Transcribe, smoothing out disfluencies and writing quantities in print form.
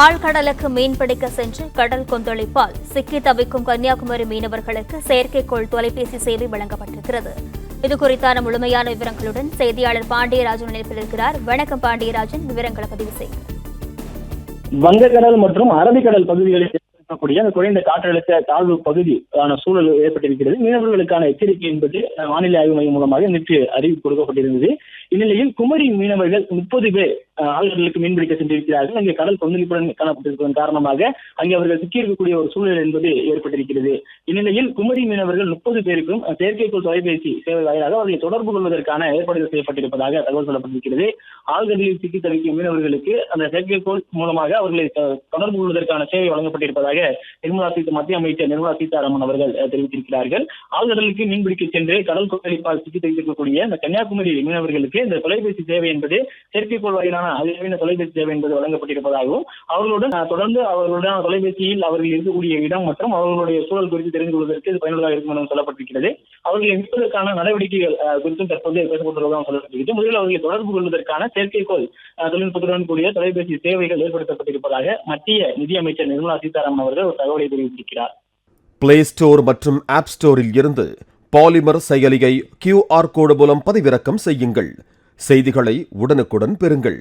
ஆழ்கடலுக்கு மீன்பிடிக்க சென்று கடல் கொந்தளிப்பால் சிக்கி தவிக்கும் கன்னியாகுமரி மீனவர்களுக்கு செயற்கைக்கோள் தொலைபேசி சேவை வழங்கப்பட்டிருக்கிறது. இதுகுறித்தான முழுமையான விவரங்களுடன் செய்தியாளர் பாண்டியராஜன் இணைப்பில் இருக்கிறார். வணக்கம் பாண்டியராஜன், விவரங்களை பதிவு செய்யுங்கள். வங்கக்கடல் மற்றும் அரபிக்கடல் பகுதிகளில் இருக்கக்கூடிய அந்த குறைந்த காற்றழுத்த தாழ்வு பகுதியான சூழல் ஏற்பட்டிருக்கிறது. மீனவர்களுக்கான எச்சரிக்கை என்பது வானிலை ஆய்வு மையம் மூலமாக நேற்று அறிவிப்பு கொடுக்கப்பட்டிருந்தது. இந்நிலையில் குமரி மீனவர்கள் 30 பேர் ஆழ்கடலுக்கு மீன்பிடிக்க சென்றிருக்கிறார்கள். அங்கே கடல் கொந்தளிப்புடன் காணப்பட்டிருப்பதன் காரணமாக அங்கே அவர்கள் சிக்கியிருக்கக்கூடிய ஒரு சூழல் என்பது ஏற்பட்டிருக்கிறது. இந்நிலையில் குமரி மீனவர்கள் 30 பேருக்கும் செயற்கைக்கோள் தொலைபேசி சேவை வாயிலாக அவர்களை தொடர்பு கொள்வதற்கான ஏற்பாடுகள் செய்யப்பட்டிருப்பதாக தகவல் சொல்லப்பட்டிருக்கிறது. ஆழ்கடலில் சிக்கி தவிக்கும் மீனவர்களுக்கு அந்த செயற்கைக்கோள் மூலமாக அவர்களை தொடர்பு கொள்வதற்கான சேவை வழங்கப்பட்டிருப்பதாக மத்திய அமைச்சர் நிர்மலா சீதாராமன் அவர்கள் தெரிவித்திருக்கிறார்கள். ஆழ்கடலுக்கு மீன்பிடிக்க சென்று கடல் கொந்தளிப்பால் சிக்கி தவிக்கக்கூடிய அந்த கன்னியாகுமரி மீனவர்களுக்கு இந்த தொலைபேசி சேவை என்பது செயற்கைக்கோள் வாயிலான அதிநவீன தொலைபேசி சேவை என்பது வழங்கப்பட்டிருப்பதாகவும் அவர்களுடன் தொடர்ந்து அவர்களுடன் தொலைபேசியில் அவர்கள் இருக்கக்கூடிய இடம் மற்றும் அவர்களுடைய சூழல் குறித்து தெரிந்து கொள்வதற்கு இது பயனுள்ளதாக இருக்கும் என சொல்லப்பட்டிருக்கிறது. அவர்களை மீட்பதற்கான நடவடிக்கைகள் குறித்தும் தற்போது பேசப்பட்டுள்ளதாக சொல்லப்பட்டிருக்கிறது. முதலில் அவர்களை தொடர்பு கொள்வதற்கான செயற்கைக்கோள் தொழில்நுட்பத்துடன் கூடிய தொலைபேசி சேவைகள் ஏற்படுத்தப்பட்டிருப்பதாக மத்திய நிதியமைச்சர் நிர்மலா சீதாராமன் அவர்கள் ஒரு தகவலை தெரிவித்திருக்கிறார். பிளே ஸ்டோர் மற்றும் ஆப் ஸ்டோரில் இருந்து பாலிமர் செயலியை QR கோடு மூலம் பதிவிறக்கம் செய்யுங்கள். செய்திகளை உடனுக்குடன் பெறுங்கள்.